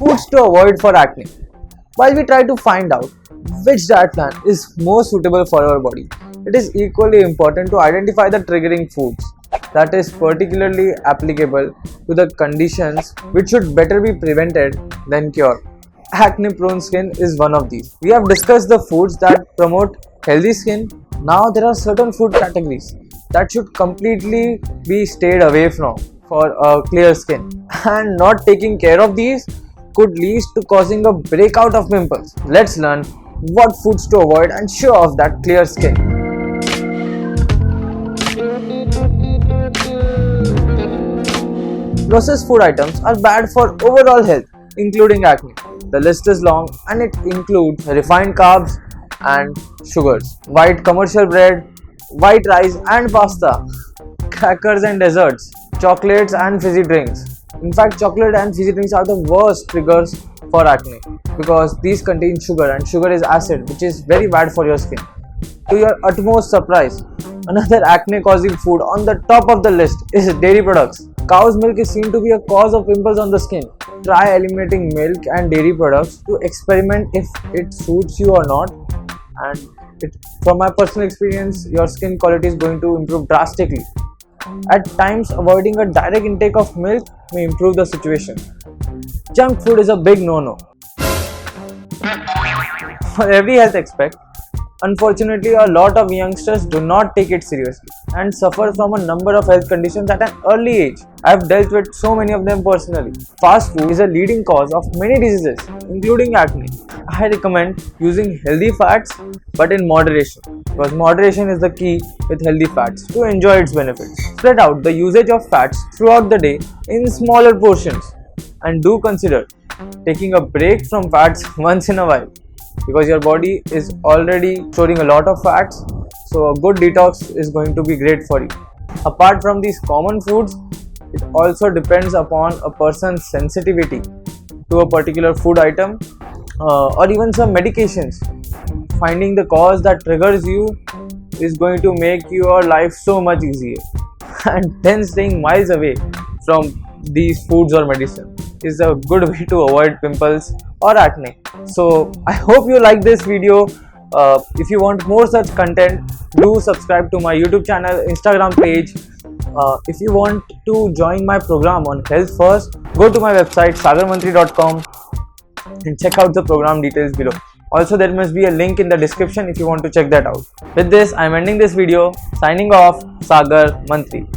Foods to avoid for acne. While we try to find out which diet plan is most suitable for our body, it is equally important to identify the triggering foods that is particularly applicable to the conditions which should better be prevented than cured. Acne prone skin is one of these. We have discussed the foods that promote healthy skin. Now there are certain food categories that should completely be stayed away from for a clear skin, and not taking care of these could lead to causing a breakout of pimples. Let's learn what foods to avoid and show off that clear skin. Processed food items are bad for overall health, including acne. The list is long and it includes refined carbs and sugars, white commercial bread, white rice and pasta, crackers and desserts, chocolates and fizzy drinks. In fact, chocolate and fizzy drinks are the worst triggers for acne because these contain sugar, and sugar is acid, which is very bad for your skin. To your utmost surprise, another acne causing food on the top of the list is dairy products. Cow's milk is seen to be a cause of pimples on the skin. Try eliminating milk and dairy products to experiment if it suits you or not, and from my personal experience, your skin quality is going to improve drastically. At times, avoiding a direct intake of milk may improve the situation. Junk food is a big no-no for every health aspect. Unfortunately, a lot of youngsters do not take it seriously and suffer from a number of health conditions at an early age. I have dealt with so many of them personally. Fast food is a leading cause of many diseases, including acne. I recommend using healthy fats, but in moderation, because moderation is the key with healthy fats to enjoy its benefits. Spread out the usage of fats throughout the day in smaller portions, and do consider taking a break from fats once in a while, because your body is already storing a lot of fats, so a good detox is going to be great for you. Apart from these common foods, it also depends upon a person's sensitivity to a particular food item or even some medications. Finding the cause that triggers you is going to make your life so much easier, and then staying miles away from these foods or medicine is a good way to avoid pimples or acne. So I hope you like this video. If you want more such content, do subscribe to my YouTube channel, Instagram page. If you want to join my program on Health First, go to my website sagarmantry.com and check out the program details below. Also, there must be a link in the description if you want to check that out. With this, I am ending this video. Signing off, Sagar Mantry.